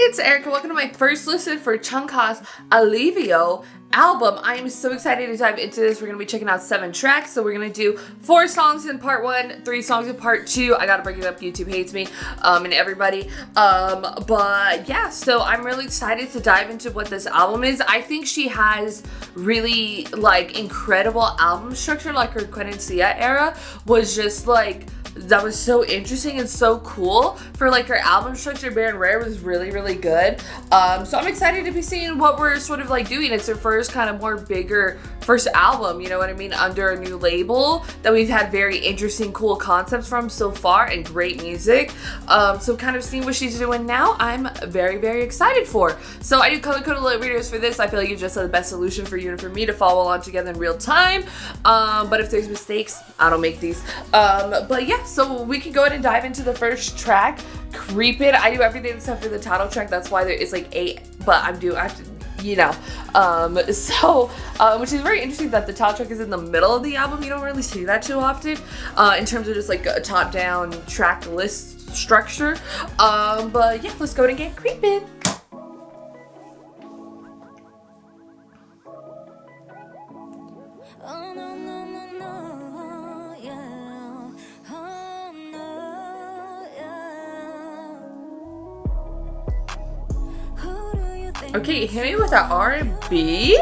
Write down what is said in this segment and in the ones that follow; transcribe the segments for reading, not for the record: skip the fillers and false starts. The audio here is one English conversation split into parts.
it's Erika. Welcome to my first listen for CHUNGHA's Alivio album. I am so excited to dive into this. We're going to be checking out 7 tracks. So we're going to do 4 songs in part 1, 3 songs in part 2. I got to break it up. YouTube hates me and everybody. But yeah, so I'm really excited to dive into what this album is. I think she has really like incredible album structure. Like her Querencia era was just like, that was so interesting and so cool. For like her album structure, Bare and Rare was really, really good. So I'm excited to be seeing what we're sort of like doing. It's her first kind of more bigger first album, you know what I mean, under a new label that we've had very interesting, cool concepts from so far and great music. So kind of seeing what she's doing now, I'm very, very excited for. So I do color code alert videos for this. I feel like it's just the best solution for you and for me to follow along together in real time. But if there's mistakes, I don't make these. But yeah, so we can go ahead and dive into the first track, Creepin. I do everything except for the title track. That's why there is like 8, but I have to, you know. Which is very interesting that the title track is in the middle of the album. You don't really see that too often in terms of just like a top-down track list structure. But yeah, let's go ahead and get Creepin. Okay, hit me with that R&B.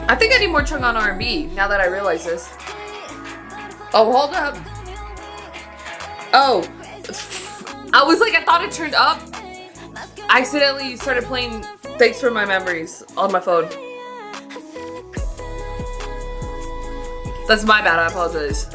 I think I need more CHUNG on R&B now that I realize this. Oh, hold up. Oh, I was like, I thought it turned up. I accidentally started playing Thanks for My Memories on my phone. That's my bad, I apologize.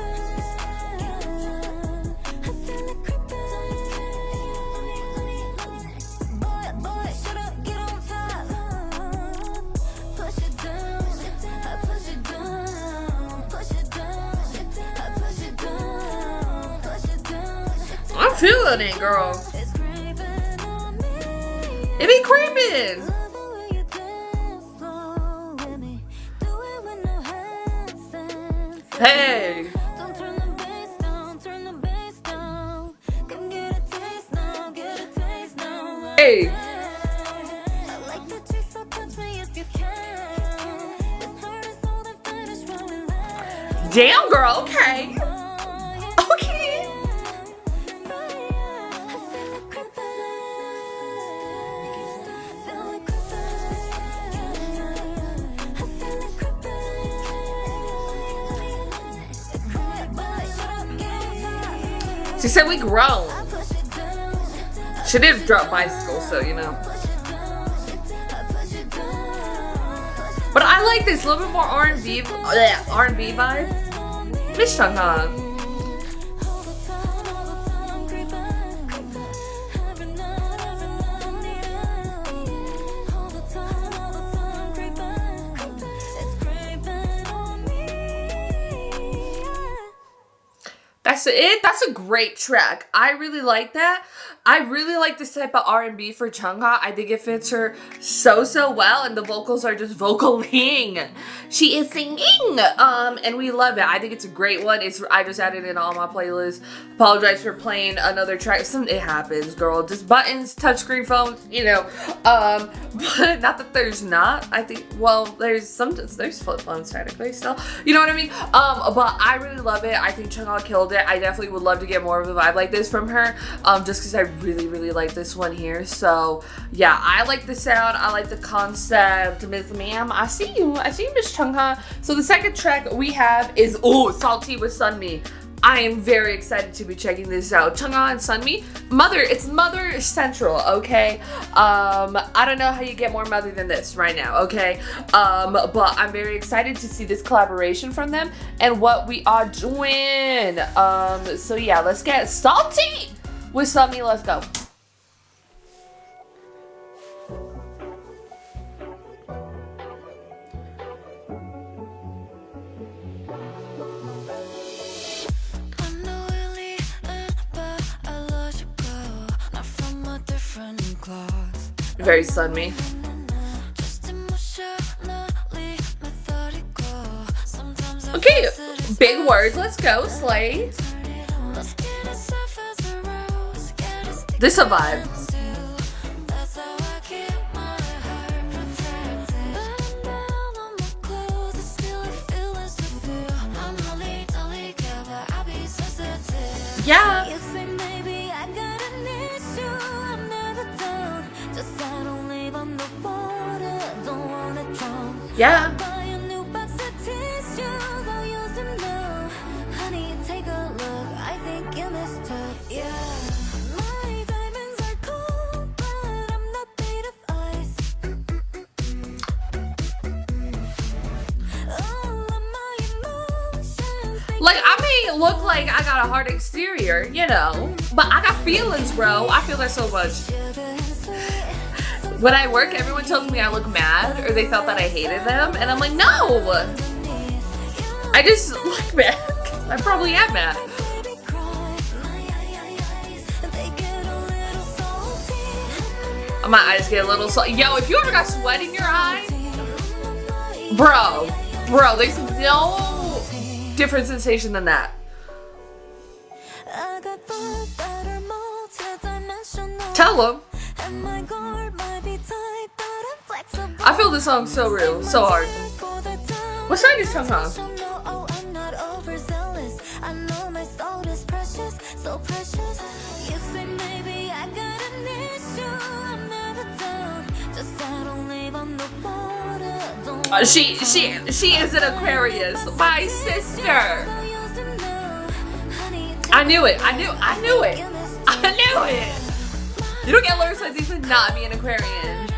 I'm feeling it, girl. It be creeping. Hey. Hey. Damn, girl. Okay. Okay. She said we grown. She did drop bicycle, so you know. But I like this, a little bit more R&B vibe. Miss CHUNGHA. That's it. That's a great track. I really like that. I really like this type of R&B for CHUNGHA. I think it fits her so well, and the vocals are just vocaling. She is singing, and we love it. I think it's a great one. I just added it in all my playlists. Apologize for playing another track. It happens, girl. Just buttons, touchscreen phones, you know. But not that there's not. I think, well, there's flip phones technically still. You know what I mean? But I really love it. I think CHUNGHA killed it. I definitely would love to get more of a vibe like this from her, just because I really like this one here. So yeah, I like the sound, I like the concept. Miss Ma'am, I see you, Miss CHUNGHA. So the second track we have is Salty with SUNMI. I am very excited to be checking this out. CHUNGHA and SUNMI, it's mother central, okay? I don't know how you get more mother than this right now, okay? But I'm very excited to see this collaboration from them and what we are doing. So yeah, let's get salty with SUNMI. Let's go. Very SUNMI. Okay, Big words, let's go, slay. This a vibe. Yeah. Yeah. Like, I may look like I got a hard exterior, you know, but I got feelings, bro. I feel that so much. When I work, everyone tells me I look mad, or they thought that I hated them, and I'm like, no! I just look mad. I probably am mad. My eyes get a little salty. Yo, if you ever got sweat in your eye, bro, there's no different sensation than that. Tell them. I feel this song so real, so hard. What song is CHUNGHA? She is an Aquarius, my sister. I knew it. You don't get lyrics like these and not be an Aquarian.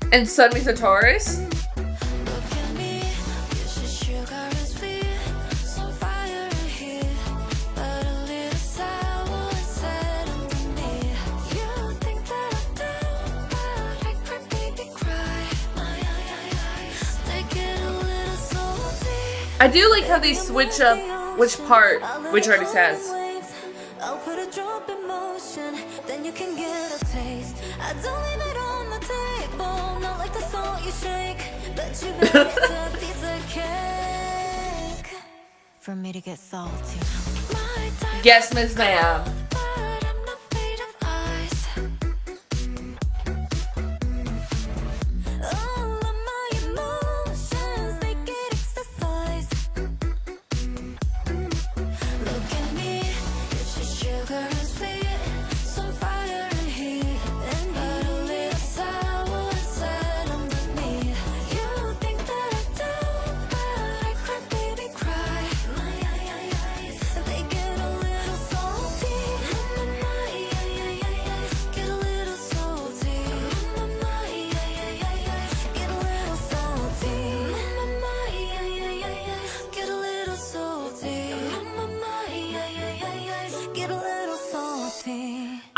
And SUNMI's a Taurus. I do like how they switch up which part which artist has. I'll put a drop in motion, then you can get a taste. I don't leave it on the table, not like the salt you shake, but you bet it's a piece of cake for me to get salty. Yes, Miss Ma'am.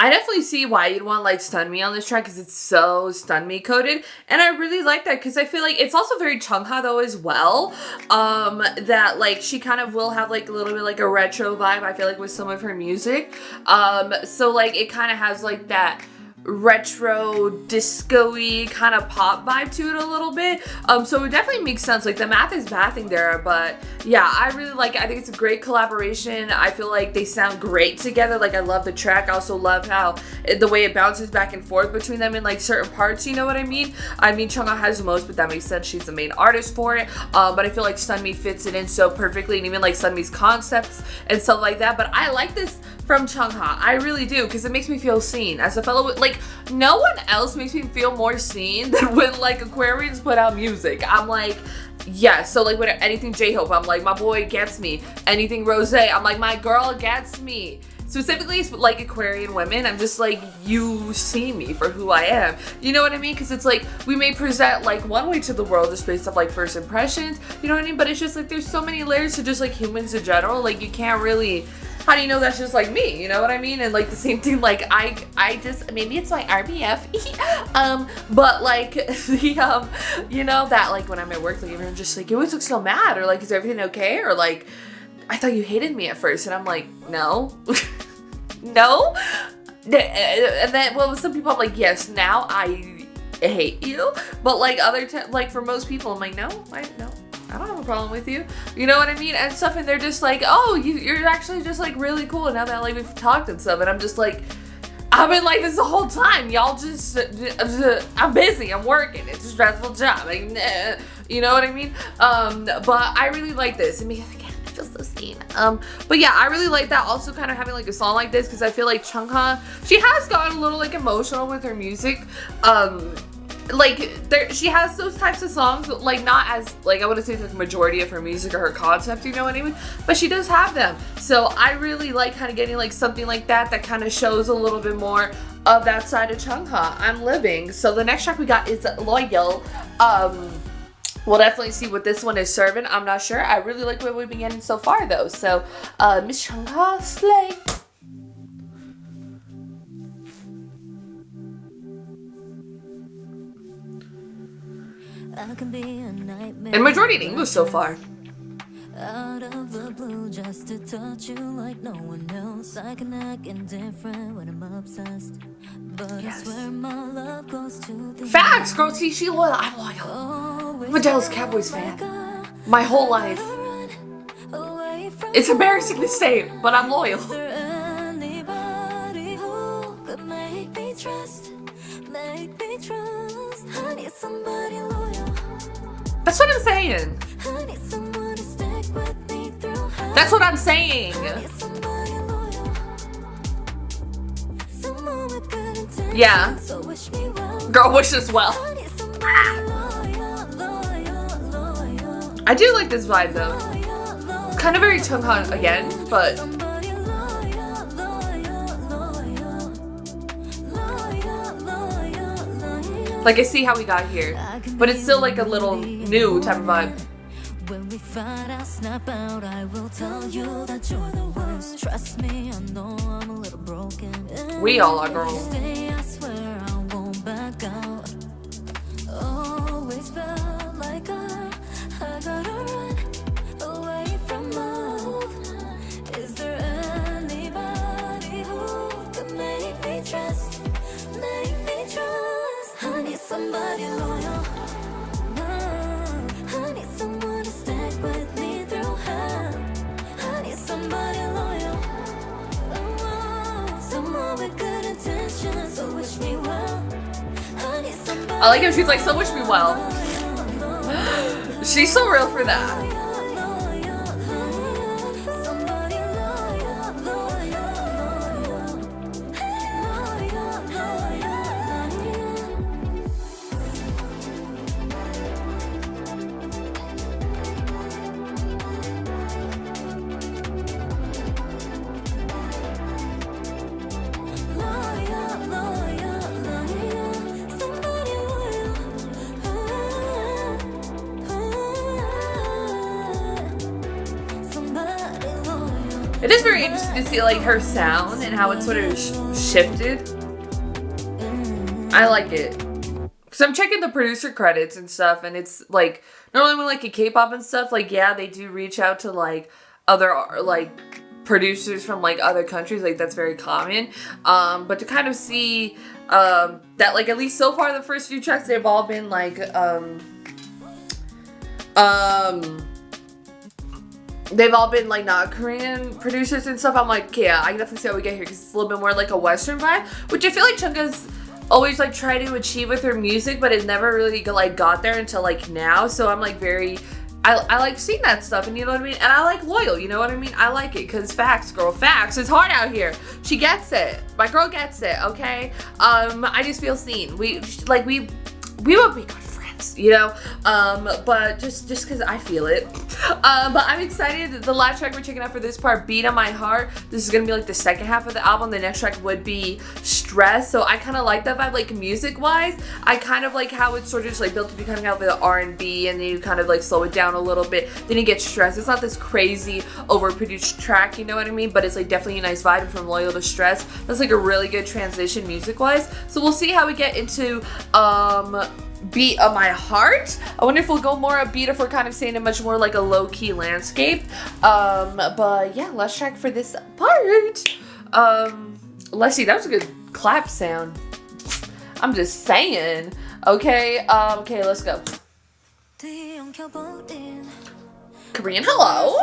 I definitely see why you'd want like SUNMI on this track because it's so SUNMI coded, and I really like that because I feel like it's also very CHUNGHA though as well. That like she kind of will have like a little bit like a retro vibe. I feel like with some of her music. So like it kind of has like that retro disco-y kind of pop vibe to it a little bit, so it definitely makes sense. Like the math is mathing there, but yeah, I really like it. I think it's a great collaboration. I feel like they sound great together. Like I love the track. I also love how the way it bounces back and forth between them in like certain parts, you know what I mean? I mean CHUNGHA has the most, but that makes sense, she's the main artist for it, but I feel like SUNMI fits it in so perfectly, and even like SUNMI's concepts and stuff like that. But I like this from CHUNGHA, I really do, because it makes me feel seen as a fellow with, like, no one else makes me feel more seen than when like Aquarians put out music. I'm like, yes. So like with anything J-Hope, I'm like, my boy gets me. Anything Rose, I'm like, my girl gets me. Specifically like Aquarian women, I'm just like, you see me for who I am, you know what I mean? Because it's like we may present like one way to the world just based off like first impressions, you know what I mean? But it's just like there's so many layers to just like humans in general. Like you can't really, how do you know that's just like me, you know what I mean? And like the same thing, like I just, maybe it's my RBF, but like the you know, that like when I'm at work, like everyone's just like, you always look so mad, or like, is everything okay? Or like, I thought you hated me at first, and I'm like, no. No, and then, well, with some people, I'm like, yes, now I hate you. But like like for most people, I'm like, no, I don't have a problem with you. You know what I mean? And stuff, and they're just like, oh, you're actually just like really cool. And now that like we've talked and stuff, and I'm just like, I've been like this the whole time. Y'all just, I'm busy. I'm working. It's a stressful job. Like, you know what I mean? But I really like this. I mean, again, I feel so seen. But yeah, I really like that. Also, kind of having like a song like this because I feel like CHUNGHA, she has gotten a little like emotional with her music. Like she has those types of songs, but like not as like I wouldn't say it's like a majority of her music or her concept, you know what I mean? But she does have them. So I really like kind of getting like something like that kind of shows a little bit more of that side of CHUNGHA. I'm living. So the next track we got is Loyal. We'll definitely see what this one is serving. I'm not sure. I really like what we've been getting so far though. So Miss CHUNGHA, slay. And majority in English so far. Out of the blue, just to touch you like no one else. I can act indifferent when I'm obsessed. But yes. I swear my love goes to the facts, girl. See, she loyal. I'm loyal. I'm a Dallas Cowboys fan. My whole life. It's embarrassing to say, but I'm loyal. That's what I'm saying. That's what I'm saying. Yeah. Girl, wish us well. I do like this vibe though. Kind of very CHUNGHA again, but like I see how we got here, but it's still like a little new type of vibe. When we find out, snap out, I will tell you that you're the worst. Trust me, I know I'm a little broken. We all are, girl. I swear I won't back out. Always felt like I gotta run away from love. Is there anybody who could make me trust? Make me trust. I need somebody loyal. I need someone to stick with me through hell. I need somebody loyal. Someone with good intentions, so wish me well. I need somebody. I like how she's like, so wish me well. She's so real for that. It is very interesting to see like her sound and how it sort of shifted. I like it. Because I'm checking the producer credits and stuff, and it's like, normally when like a K-pop and stuff, like yeah, they do reach out to like other like producers from like other countries, like that's very common. But to kind of see that like at least so far the first few tracks, they've all been like they've all been like not Korean producers and stuff. I'm like, yeah, I can definitely see how we get here because it's a little bit more like a Western vibe, which I feel like CHUNGHA's always like tried to achieve with her music, but it never really like got there until like now. So I'm like very, I like seeing that stuff, and you know what I mean? And I like loyal, you know what I mean? I like it because facts, girl, facts. It's hard out here. She gets it. My girl gets it, okay? I just feel seen. We would be good friends, you know? But just because I feel it. But I'm excited. The last track we're checking out for this part, Beat on My Heart. This is gonna be like the second half of the album. The next track would be Stress. So I kind of like that vibe, like music wise. I kind of like how it's sort of just like built to be coming out with the R&B, and then you kind of like slow it down a little bit. Then you get Stress. It's not this crazy overproduced track, you know what I mean? But it's like definitely a nice vibe. And from Loyal to Stress, that's like a really good transition music wise. So we'll see how we get into Beat of My Heart. I wonder if we'll go more upbeat, if we're kind of saying it much more like a low-key landscape. But yeah, last track for this part. Let's see, that was a good clap sound. I'm just saying. Okay, okay, let's go. Korean hello.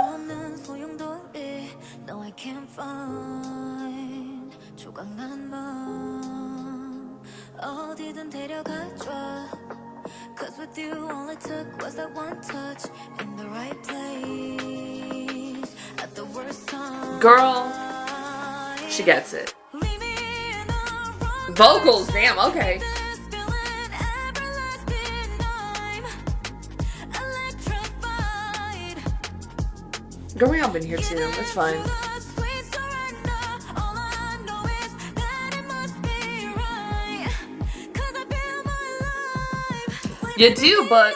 Cause with you all it took was that one touch in the right place at the worst time. Girl, she gets it. Vocals, damn, okay. Girl, we all been here too, that's fine. You do, but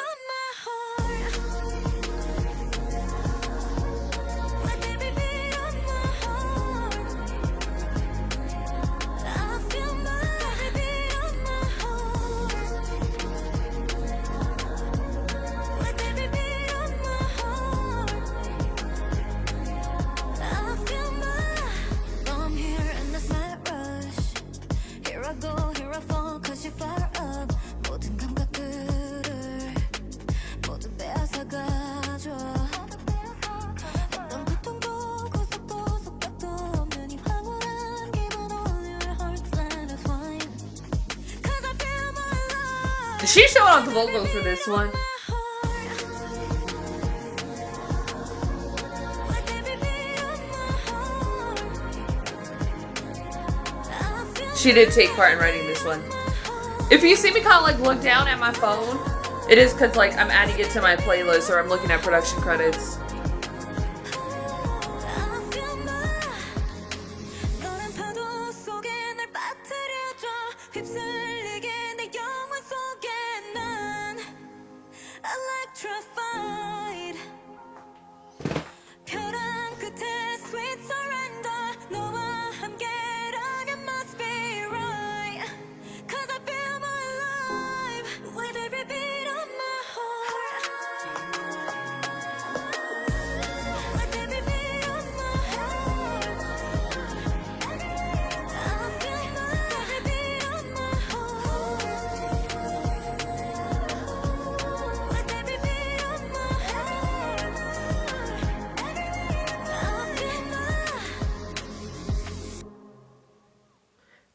she's showing off the vocals for this one. She did take part in writing this one. If you see me kind of like look down at my phone, it is because like I'm adding it to my playlist or I'm looking at production credits.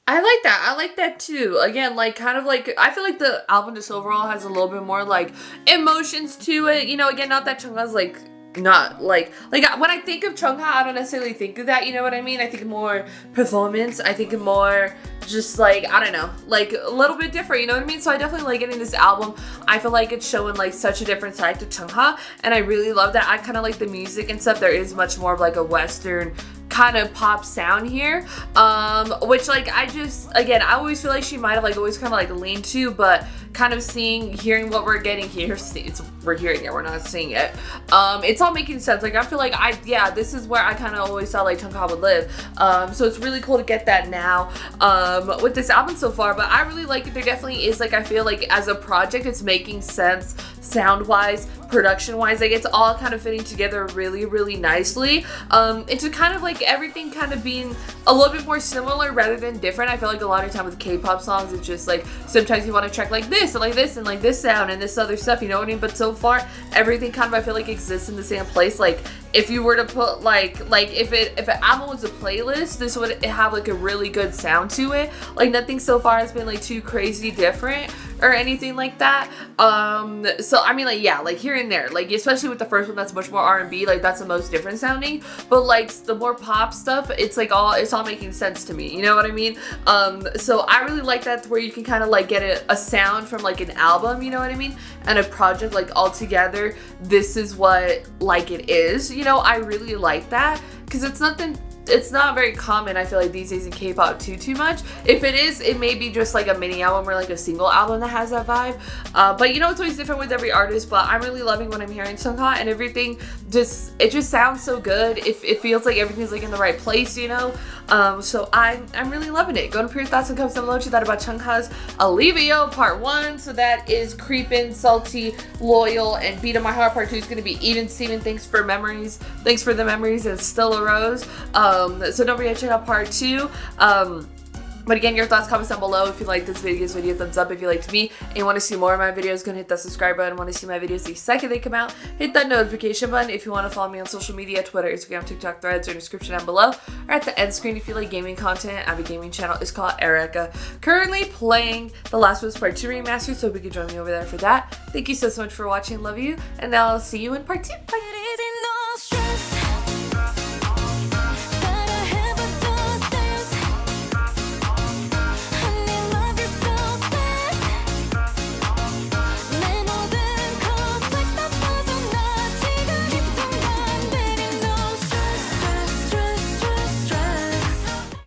I like that. I like that too. Again, like kind of like I feel like the album just overall has a little bit more like emotions to it. You know, again, not that CHUNGHA's like not like when I think of CHUNGHA, I don't necessarily think of that. You know what I mean? I think more performance. I think more just like I don't know, like a little bit different. You know what I mean? So I definitely like getting this album. I feel like it's showing like such a different side to CHUNGHA, and I really love that. I kind of like the music and stuff. There is much more of like a Western kind of pop sound here, which like I just again I always feel like she might have like always kind of like leaned to, but kind of hearing what we're getting here, we're hearing it, we're not seeing it. It's all making sense. Like I feel like this is where I kind of always thought like CHUNGHA would live. So it's really cool to get that now with this album so far. But I really like it. There definitely is like I feel like as a project it's making sense sound wise, production wise. Like it's all kind of fitting together really, really nicely. It's kind of like everything kind of being a little bit more similar rather than different. I feel like a lot of time with K-pop songs it's just like sometimes you want to track like this and like this and like this sound and this other stuff, you know what I mean? But so far everything kind of I feel like exists in the same place. Like if you were to put like if an album was a playlist, this would have like a really good sound to it. Like nothing so far has been like too crazy different or anything like that. So I mean like yeah, like here and there, like especially with the first one that's much more R&B, like that's the most different sounding, but like the more pop stuff, it's like it's all making sense to me, you know what I mean? So I really like that where you can kind of like get a sound from like an album, you know what I mean, and a project like all together. This is what like it is, you know. I really like that because it's not very common, I feel like, these days in K-pop too much. If it is, it may be just like a mini album or like a single album that has that vibe. But you know, it's always different with every artist, but I'm really loving what I'm hearing CHUNGHA, and everything it just sounds so good. It feels like everything's like in the right place, you know? So I'm really loving it. Go to put your thoughts and comments down below what you thought about CHUNGHA's Alivio Part 1. So that is Creepin, Salty, Loyal, and Beat of My Heart. Part 2 is going to be Even Steven. Thanks for the memories, and Still a Rose. So don't forget to check out Part 2. But again, your thoughts, comments down below. If you like this video, give this video a thumbs up. If you liked me and you want to see more of my videos, go and hit that subscribe button. Want to see my videos the second they come out, hit that notification button. If you want to follow me on social media, Twitter, Instagram, TikTok, Threads, or in the description down below, or at the end screen if you like gaming content. I have a gaming channel. It's called Erika. Currently playing The Last of Us Part 2 Remastered, so hope you can join me over there for that. Thank you so much for watching. Love you, and I'll see you in Part 2. Bye.